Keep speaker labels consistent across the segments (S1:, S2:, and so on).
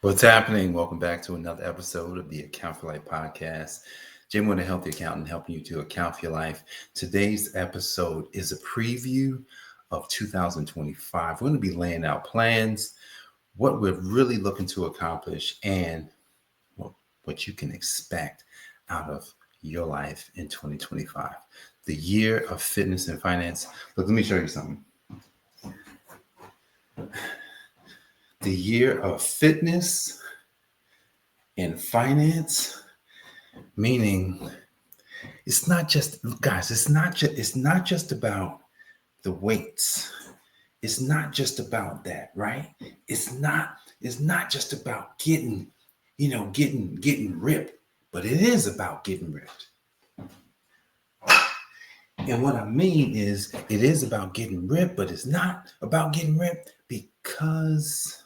S1: What's happening? Welcome back to another episode of the Account for Life podcast. Jim, with a healthy accountant, helping you to account for your life. Today's episode is a preview of 2025. We're going to be laying out plans, what we're really looking to accomplish, and what you can expect out of your life in 2025. The year of fitness and finance. Look, let me show you something. The year of fitness and finance, meaning it's not just, guys, it's not just about the weights. It's not just about that, right? It's not just about getting ripped, but it is about getting ripped. And what I mean is it is about getting ripped, but it's not about getting ripped because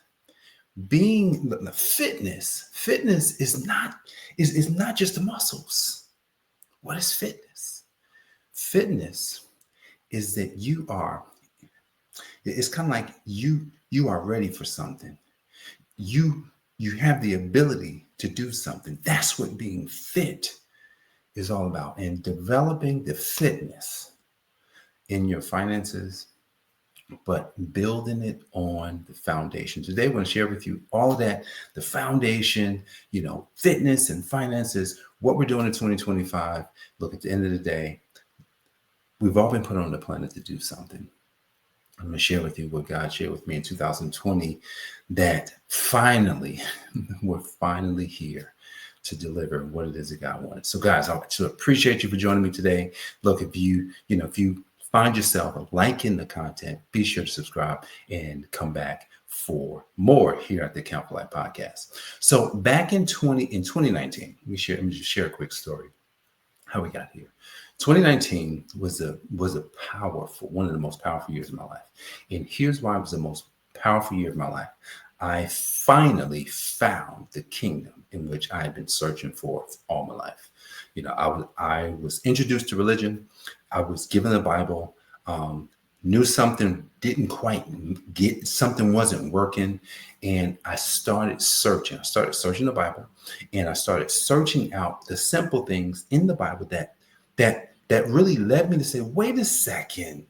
S1: being the fitness is not just the muscles. What is fitness? Fitness is that it's kind of like you are ready for something. You have the ability to do something. That's what being fit is all about. And developing the fitness in your finances, but building it on the foundation. Today, I want to share with you all of that, the foundation, fitness and finances, what we're doing in 2025. Look, at the end of the day, we've all been put on the planet to do something. I'm going to share with you what God shared with me in 2020, that we're finally here to deliver what it is that God wanted. So guys, I appreciate you for joining me today. Look, if you find yourself liking the content, be sure to subscribe and come back for more here at the Account for Life podcast. So back in 2019, let me just share a quick story how we got here. 2019 was a powerful, one of the most powerful years of my life. And here's why it was the most powerful year of my life. I finally found the kingdom in which I had been searching for all my life. I was introduced to religion. I was given the Bible, knew something didn't quite get, something wasn't working. And I started searching. I started searching the Bible, and I started searching out the simple things in the Bible that really led me to say, wait a second,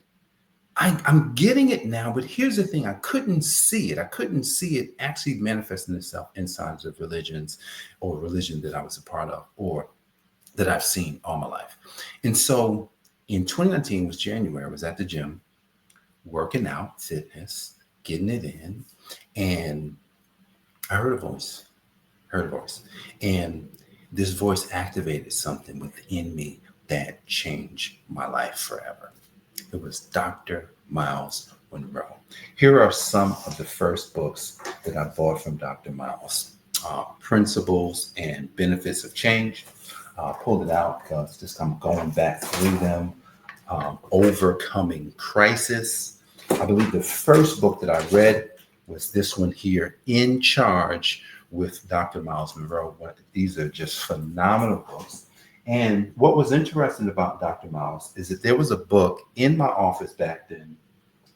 S1: I'm getting it now, but here's the thing. I couldn't see it. I couldn't see it actually manifesting itself inside of religions or religion that I was a part of or that I've seen all my life. And so in 2019 was January. I was at the gym, working out, fitness, getting it in. And I heard a voice. And this voice activated something within me that changed my life forever. It was Dr. Miles Monroe. Here are some of the first books that I bought from Dr. Miles. Principles and Benefits of Change. Pulled it out because just I'm going back through them. Overcoming Crisis. I believe the first book that I read was this one here, In Charge with Dr. Miles Monroe. These are just phenomenal books. And what was interesting about Dr. Miles is that there was a book in my office back then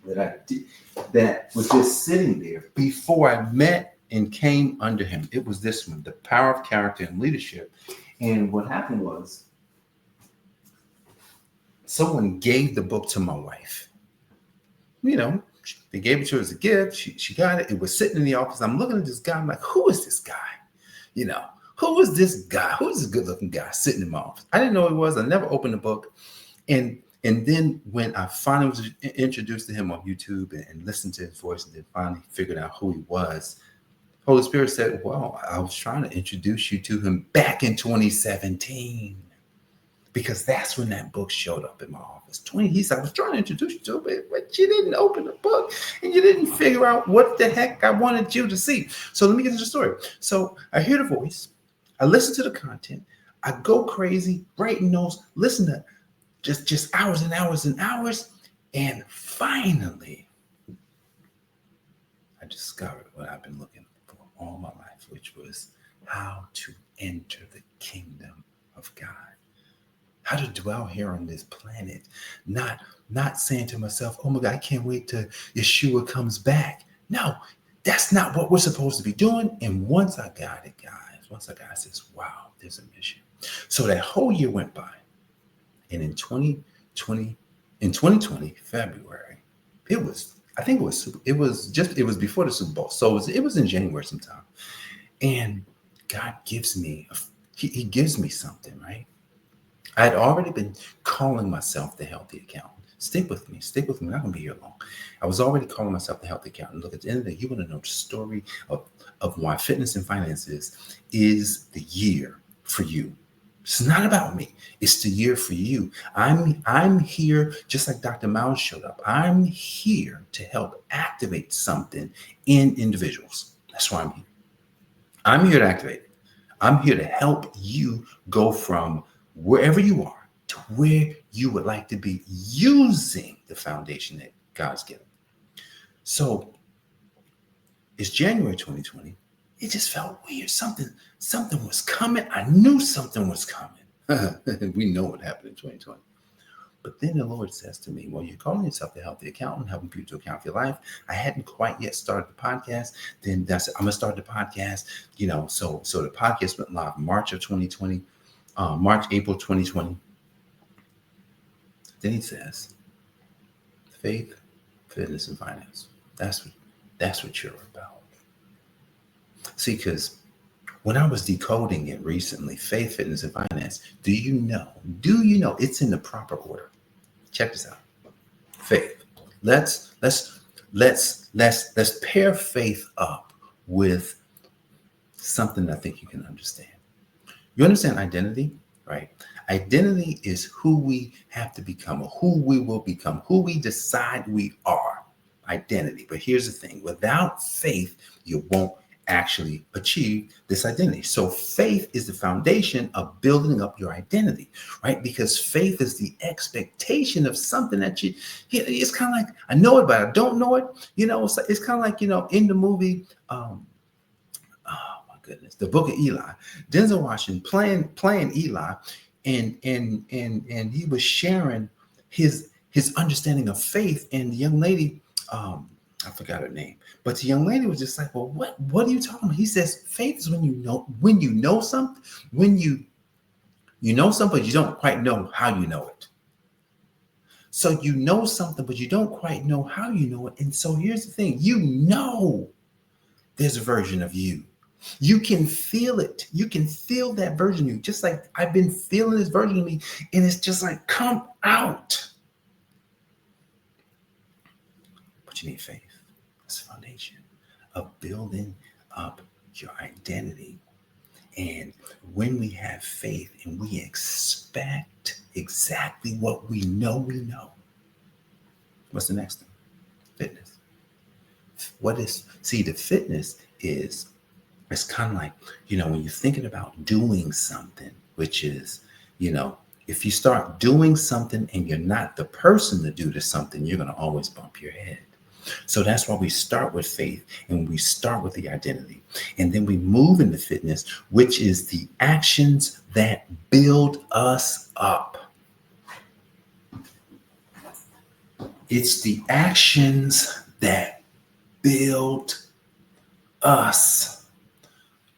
S1: that was just sitting there before I met and came under him. It was this one, The Power of Character and Leadership. And what happened was someone gave the book to my wife. They gave it to her as a gift. She got it. It was sitting in the office. I'm looking at this guy. I'm like, who is this guy? Who is this guy? Who is this good-looking guy sitting in my office? I didn't know who he was. I never opened the book. And then when I finally was introduced to him on YouTube and listened to his voice and then finally figured out who he was, Holy Spirit said, well, I was trying to introduce you to him back in 2017 because that's when that book showed up in my office. He said, I was trying to introduce you to him, but you didn't open the book and you didn't figure out what the heck I wanted you to see. So let me get to the story. So I hear the voice. I listen to the content. I go crazy, writing notes, listen to just hours and hours and hours. And finally, I discovered what I've been looking for all my life, which was how to enter the kingdom of God. How to dwell here on this planet. Not saying to myself, oh my God, I can't wait till Yeshua comes back. No, That's not what we're supposed to be doing. And once I got it, I says, wow, there's a mission. So that whole year went by. And in 2020, February, it was before the Super Bowl. So it was in January sometime. And God gives me, he gives me something, right? I had already been calling myself the healthy accountant. Stick with me. I'm not going to be here long. I was already calling myself the healthy accountant. Look, at the end of the day, you want to know the story of why fitness and finances is the year for you. It's not about me. It's the year for you. I'm here, just like Dr. Miles showed up. I'm here to help activate something in individuals. That's why I'm here. I'm here to activate it. I'm here to help you go from wherever you are to where you would like to be using the foundation that God's given. So it's January 2020. It just felt weird. Something was coming. I knew something was coming. We know what happened in 2020. But then the Lord says to me, well, you're calling yourself the healthy accountant, helping people to account for your life. I hadn't quite yet started the podcast. Then I'm going to start the podcast, so the podcast went live March of 2020, April 2020. Then he says, faith, fitness, and finance. That's what you're about. See, because when I was decoding it recently, faith, fitness, and finance, do you know it's in the proper order? Check this out. Faith. Let's pair faith up with something I think you can understand. You understand identity, right? Identity is who we have to become, or who we will become, who we decide we are. Identity. But here's the thing. Without faith, you won't actually achieve this identity. So faith is the foundation of building up your identity, right? Because faith is the expectation of something that it's kind of like, I know it, but I don't know it. It's kind of like, in the movie, oh my goodness, the Book of Eli, Denzel Washington playing Eli, and he was sharing his understanding of faith, and the young lady, I forgot her name, but the young lady was just like, well, what are you talking about? He says, faith is when you know something, when you know something, but you don't quite know how you know it. So you know something, but you don't quite know how you know it. And so here's the thing, there's a version of you. You can feel it. You can feel that version of you, just like I've been feeling this version of me, and it's just like, come out. But you need faith. That's the foundation of building up your identity. And when we have faith and we expect exactly what we know, what's the next thing? Fitness. The fitness is, it's kind of like, when you're thinking about doing something, which is, if you start doing something and you're not the person to do this something, you're going to always bump your head. So that's why we start with faith, and we start with the identity. And then we move into fitness, which is the actions that build us up. It's the actions that build us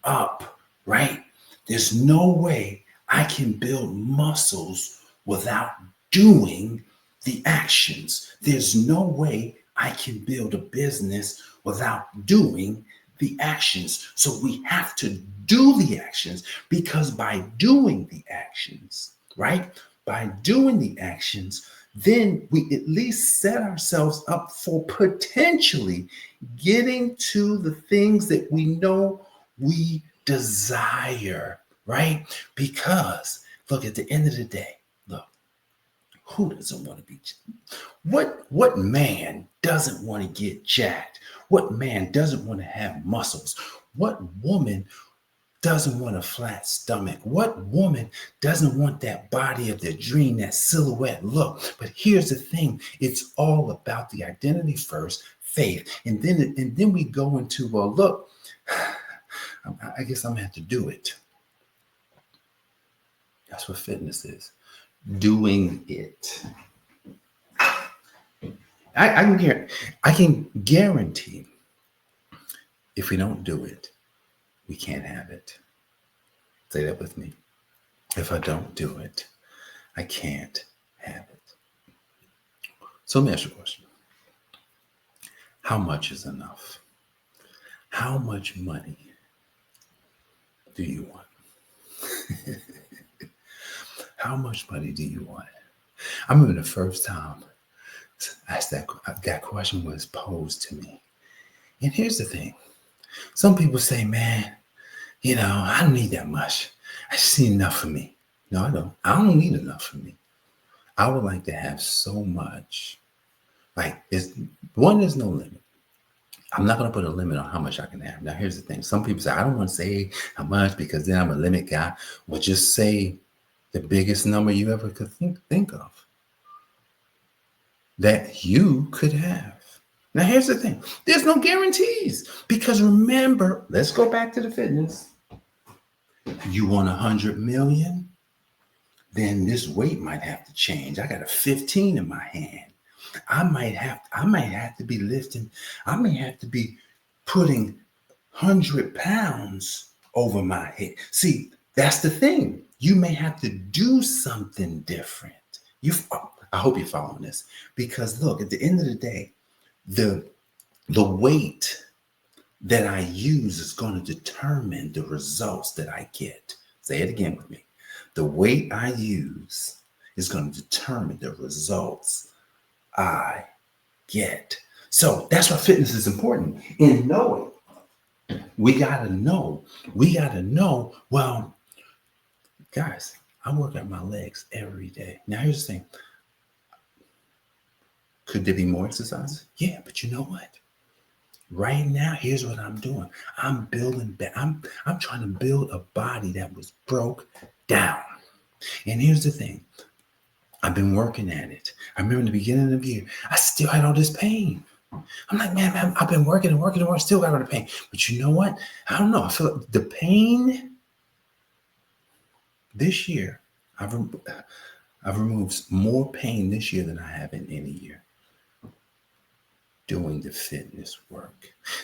S1: up, right? There's no way I can build muscles without doing the actions. There's no way I can build a business without doing the actions. So we have to do the actions, because by doing the actions, right? By doing the actions, then we at least set ourselves up for potentially getting to the things that we know we desire, right? Because look, at the end of the day, who doesn't want to be? What man doesn't want to get jacked? What man doesn't want to have muscles? What woman doesn't want a flat stomach? What woman doesn't want that body of their dream, that silhouette look? But here's the thing, it's all about the identity first, faith, and then we go into, well, look, I guess I'm gonna have to do it. That's what fitness is. Doing it. I can guarantee If we don't do it, we can't have it. Say that with me. If I don't do it, I can't have it. So let me ask you a question. How much is enough? How much money do you want? How much money do you want? I remember the first time that question was posed to me. And here's the thing. Some people say, man, I don't need that much. I just need enough for me. No, I don't. I don't need enough for me. I would like to have so much. Like, there's no limit. I'm not going to put a limit on how much I can have. Now, here's the thing. Some people say, I don't want to say how much because then I'm a limit guy. Well, just say the biggest number you ever could think of that you could have. Now, here's the thing. There's no guarantees because remember, let's go back to the fitness. You want 100 million? Then this weight might have to change. I got a 15 in my hand. I might have to be lifting. I may have to be putting 100 pounds over my head. See, that's the thing. You may have to do something different. I hope you're following this because look, at the end of the day, the weight that I use is going to determine the results that I get. Say it again with me. The weight I use is going to determine the results I get. So that's why fitness is important. In knowing, we got to know, well, guys, I work out my legs every day. Now, here's the thing. Could there be more exercises? Yeah, but you know what? Right now, here's what I'm doing. I'm building back. I'm trying to build a body that was broke down. And here's the thing. I've been working at it. I remember in the beginning of the year, I still had all this pain. I'm like, man, I've been working, still got all the pain. But you know what? I don't know. I feel like the pain this year, I've removed more pain this year than I have in any year doing the fitness work.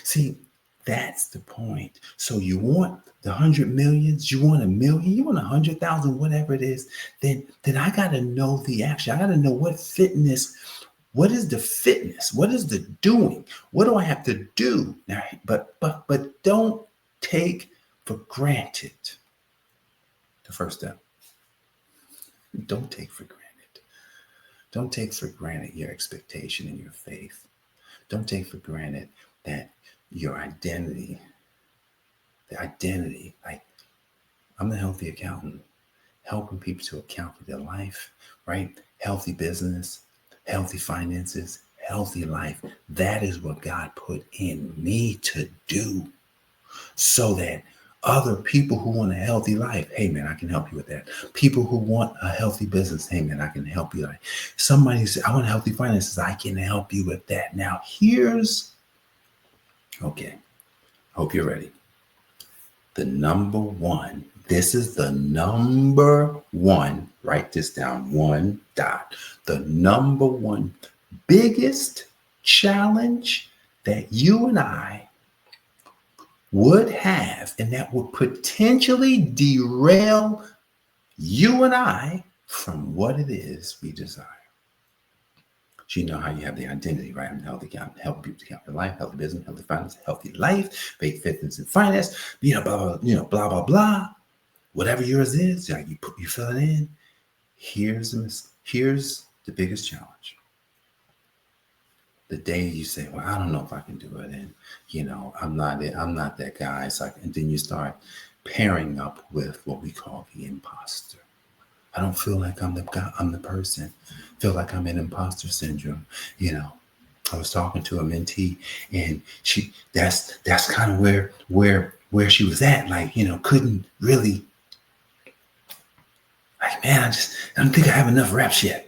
S1: See, that's the point. So you want the 100 millions, you want 1 million, you want 100,000, whatever it is, then I got to know the action. I got to know what is the fitness? What is the doing? What do I have to do? Now, but don't take for granted the first step. Don't take for granted. Don't take for granted your expectation and your faith. Don't take for granted that your identity, like I'm the healthy accountant, helping people to account for their life, right? Healthy business, healthy finances, healthy life. That is what God put in me to do so that other people who want a healthy life, hey man, I can help you with that. People who want a healthy business, hey man, I can help you. Like somebody said, I want healthy finances, I can help you with that. Now okay, hope you're ready. The number one, this is the number one, write this down, one dot. The number one biggest challenge that you and I would have, and that would potentially derail you and I from what it is we desire. So you know how you have the identity, right? I'm healthy, help people to count their life, healthy business, healthy finance, healthy life, faith, fitness, and finance, blah, blah, blah. Whatever yours is, like you fill it in. Here's the biggest challenge. The day you say, well, I don't know if I can do it. And, I'm not that guy. And then you start pairing up with what we call the imposter. I don't feel like I'm the guy, I'm the person. I feel like I'm in imposter syndrome. I was talking to a mentee and that's kind of where she was at. Like, couldn't really, like, man, I don't think I have enough reps yet.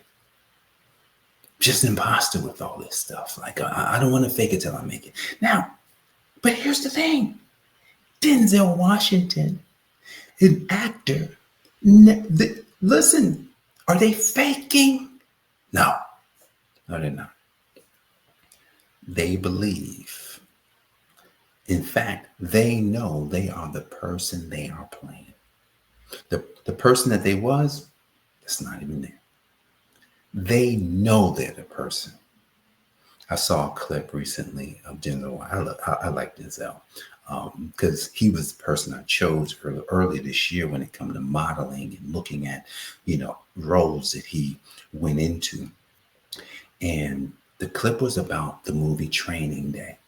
S1: Just an imposter with all this stuff. Like, I don't want to fake it till I make it. Now, but here's the thing. Denzel Washington, an actor. Listen, are they faking? No, they're not. They believe In fact, they know they are the person they are playing. The person that they was, that's not even there. They know they're the person. I saw a clip recently of Denzel. I like Denzel because he was the person I chose early this year when it comes to modeling and looking at, roles that he went into. And the clip was about the movie Training Day.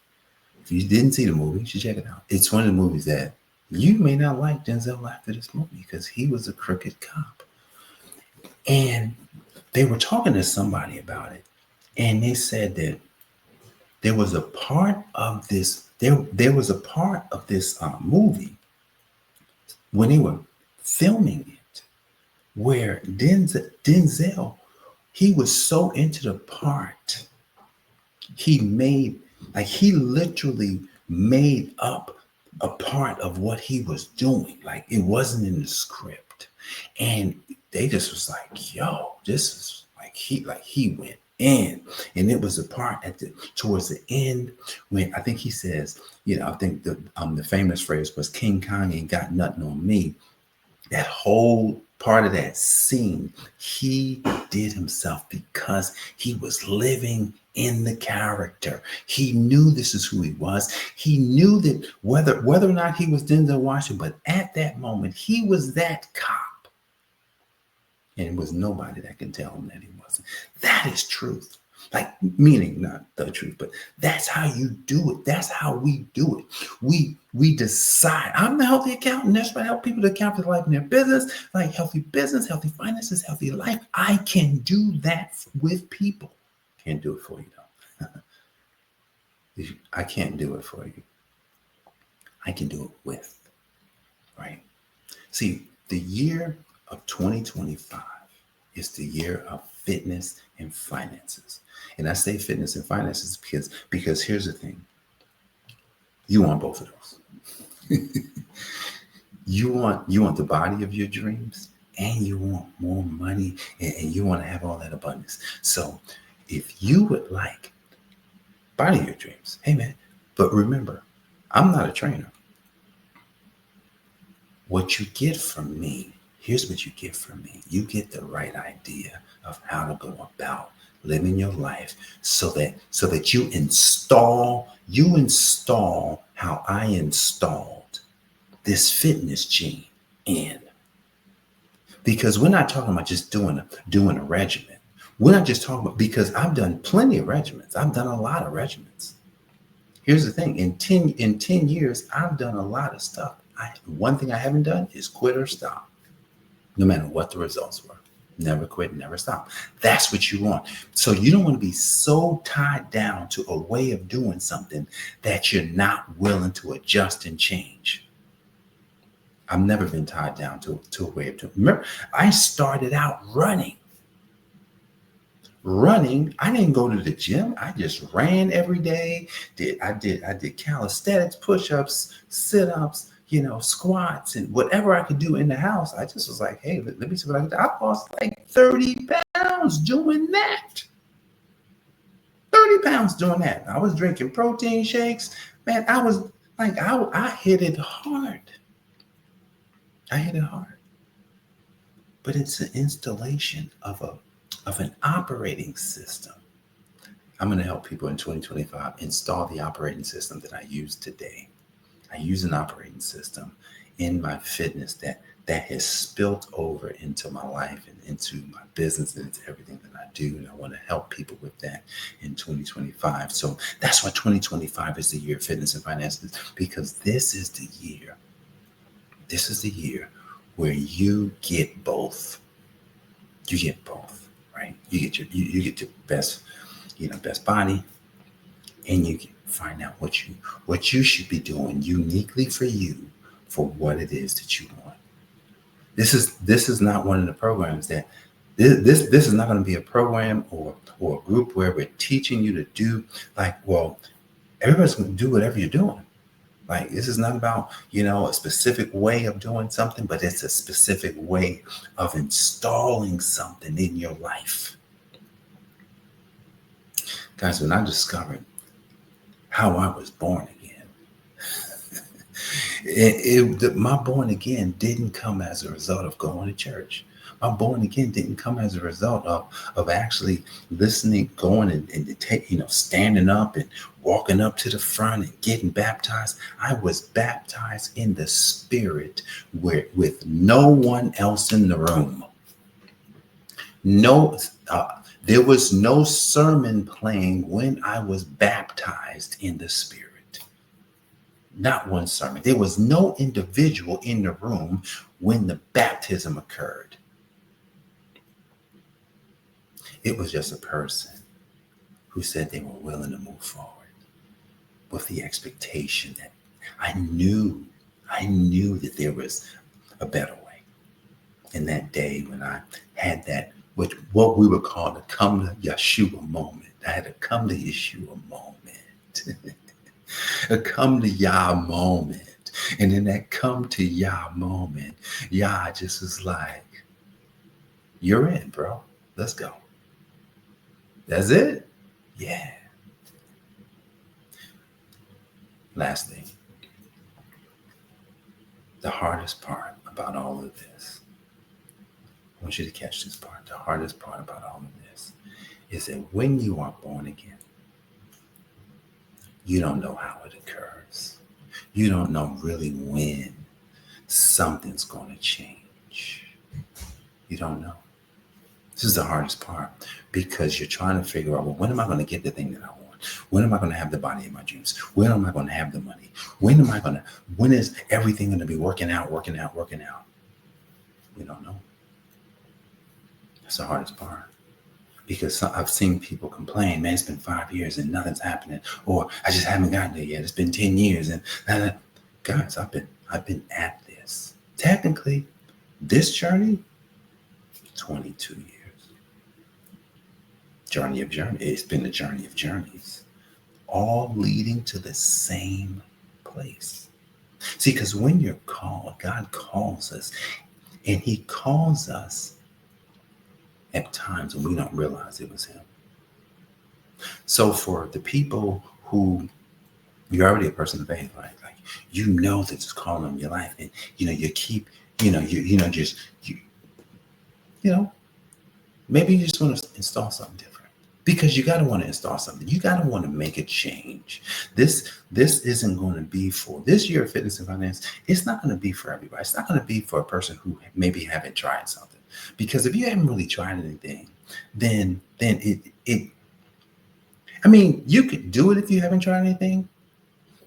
S1: If you didn't see the movie, you should check it out. It's one of the movies that you may not like Denzel after this movie because he was a crooked cop. And they were talking to somebody about it. And they said that there was a part of this, there was a part of this movie when they were filming it where Denzel, he was so into the part, he literally made up a part of what he was doing. Like it wasn't in the script. And they just was like, yo, this is he went in. And it was a part towards the end when I think he says, I think the famous phrase was King Kong ain't got nothing on me. That whole part of that scene, he did himself because he was living in the character. He knew this is who he was. He knew that whether or not he was Denzel Washington, but at that moment, he was that cop. And it was nobody that can tell him that he wasn't. That is truth. Like, meaning not the truth, but that's how you do it. That's how we do it. We decide. I'm the healthy accountant. That's why I help people to account for their life and their business, like healthy business, healthy finances, healthy life. I can do that with people. Can't do it for you, though. I can't do it for you. I can do it with, right? See, the year of 2025 is the year of fitness and finances. And I say fitness and finances because here's the thing. You want both of those. You want the body of your dreams, and you want more money, and you want to have all that abundance. So if you would like body of your dreams, hey man, but remember, I'm not a trainer. What you get from me, here's what you get from me. You get the right idea of how to go about living your life so that you install how I installed this fitness gene in. Because we're not talking about just doing a regimen. We're not just talking about, because I've done plenty of regimens. I've done a lot of regimens. Here's the thing. In 10 years, I've done a lot of stuff. One thing I haven't done is quit or stop, no matter what the results were. Never quit, never stop. That's what you want. So you don't want to be so tied down to a way of doing something that you're not willing to adjust and change. I've never been tied down to a way of doing. Remember, I started out running. I didn't go to the gym. I just ran every day. I did calisthenics, push-ups, sit-ups, squats, and whatever I could do in the house. I just was like, hey, let me see what I can do. I lost like 30 pounds doing that. 30 pounds doing that. I was drinking protein shakes. Man, I was like, I hit it hard. But it's an installation of an operating system. I'm going to help people in 2025 install the operating system that I use today. I use an operating system in my fitness that has spilt over into my life and into my business and into everything that I do. And I want to help people with that in 2025. So that's why 2025 is the year of fitness and finances, because this is the year. This is the year where you get both. You get both, right? You get your best, best body, and you can find out what you should be doing uniquely for you for what it is that you want. This is not one of the programs that this is not going to be a program or a group where we're teaching you to do everybody's going to do whatever you're doing. Like, this is not about, a specific way of doing something, but it's a specific way of installing something in your life. Guys, when I discovered how I was born again, My born again didn't come as a result of going to church. My born again didn't come as a result of actually listening, going and standing up and walking up to the front and getting baptized. I was baptized in the Spirit with no one else in the room. No, there was no sermon playing when I was baptized in the Spirit. Not one sermon. There was no individual in the room when the baptism occurred. It was just a person who said they were willing to move forward with the expectation that I knew that there was a better way. In that day when I had that, what we would call the come to Yeshua moment. I had a come to Yeshua moment. A come to Yah moment. And in that come to Yah moment, Yah just was like, you're in, bro. Let's go. That's it? Yeah. Last thing. The hardest part about all of this, I want you to catch this part. The hardest part about all of this is that when you are born again, you don't know how it occurs. You don't know really when something's going to change. You don't know. This is the hardest part because you're trying to figure out, well, when am I going to get the thing that I want? When am I going to have the body of my dreams? When am I going to have the money? When is everything going to be working out? We don't know. That's the hardest part. Because I've seen people complain, man, it's been 5 years and nothing's happening. Or I just haven't gotten there yet. It's been 10 years. And guys, I've been at this. Technically, this journey, 22 years. Journey of journey. It's been a journey of journeys. All leading to the same place. See, because when you're called, God calls us. And he calls us at times when we don't realize it was him. So for the people who, you're already a person of faith, right? Like, you know that it's calling on your life, and you keep, maybe you just want to install something different. Because you got to want to install something. You got to want to make a change. This isn't going to be for this year of fitness and finance. It's not going to be for everybody. It's not going to be for a person who maybe haven't tried something. Because if you haven't really tried anything, then you could do it if you haven't tried anything.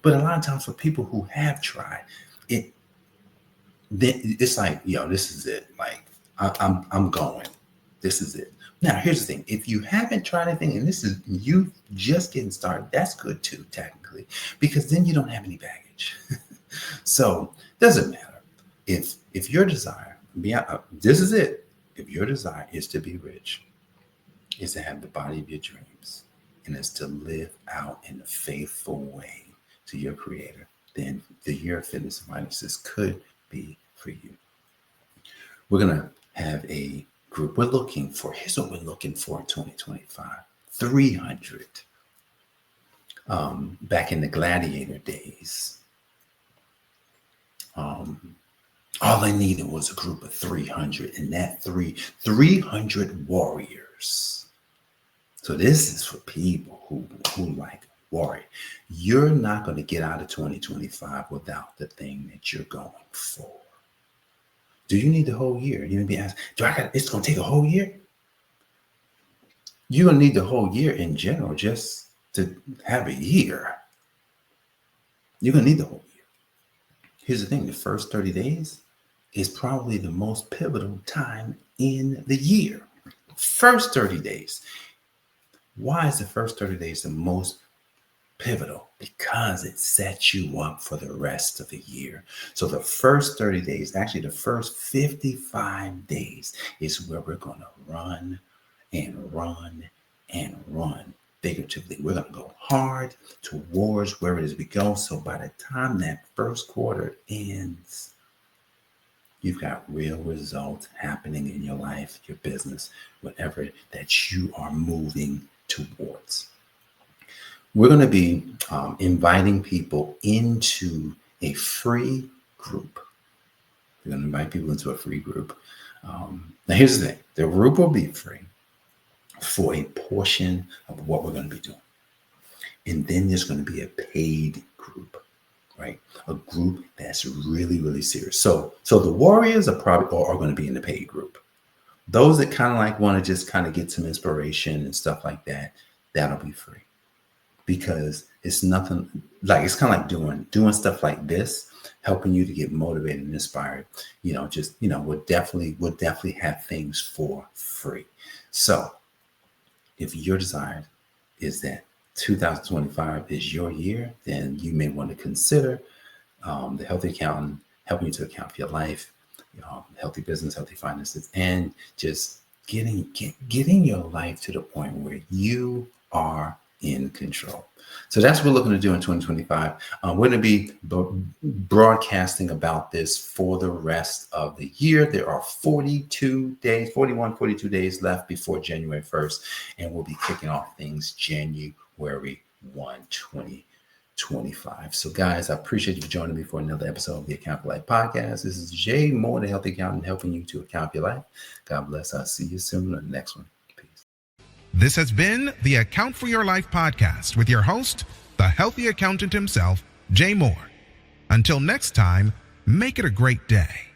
S1: But a lot of times for people who have tried it, then it's like, this is it. Like I'm going. This is it. Now, here's the thing. If you haven't tried anything and this is you just getting started, that's good too, technically, because then you don't have any baggage. So doesn't matter. If your desire, this is it. If your desire is to be rich, is to have the body of your dreams, and is to live out in a faithful way to your creator, then the year of fitness and finances could be for you. We're going to have a group. Here's what we're looking for in 2025. 300. Back in the gladiator days, all I needed was a group of 300, and that 300 warriors. So this is for people who like warrior. You're not going to get out of 2025 without the thing that you're going for. Do you need the whole year? You may be asked, it's going to take a whole year? You're going to need the whole year in general just to have a year. You're going to need the whole year. Here's the thing. The first 30 days is probably the most pivotal time in the year. First 30 days. Why is the first 30 days the most pivotal? Because it sets you up for the rest of the year. So the first 30 days, actually the first 55 days is where we're going to run and run and run. Figuratively, we're going to go hard towards where it is we go. So by the time that first quarter ends, you've got real results happening in your life, your business, whatever that you are moving towards. We're going to be inviting people into a free group. We're going to invite people into a free group. Now, here's the thing. The group will be free for a portion of what we're going to be doing. And then there's going to be a paid group, right? A group that's really, really serious. So the warriors are going to be in the paid group. Those that kind of like want to just kind of get some inspiration and stuff like that, that'll be free. Because it's nothing like, it's kind of like doing stuff like this, helping you to get motivated and inspired. We'll definitely have things for free. So if your desire is that 2025 is your year, then you may want to consider the Healthy Accountant helping you to account for your life, healthy business, healthy finances, and just getting your life to the point where you are in control. So that's what we're looking to do in 2025. We're going to be broadcasting about this for the rest of the year. There are 42 days left before January 1st, and we'll be kicking off things January 1, 2025. So guys, I appreciate you for joining me for another episode of the Account for Life podcast. This is Jay Moore, the Healthy Accountant, helping you to account for your life. God bless. I'll see you soon on the next one. Peace.
S2: This has been the Account for Your Life podcast with your host, the Healthy Accountant himself, Jay Moore. Until next time, make it a great day.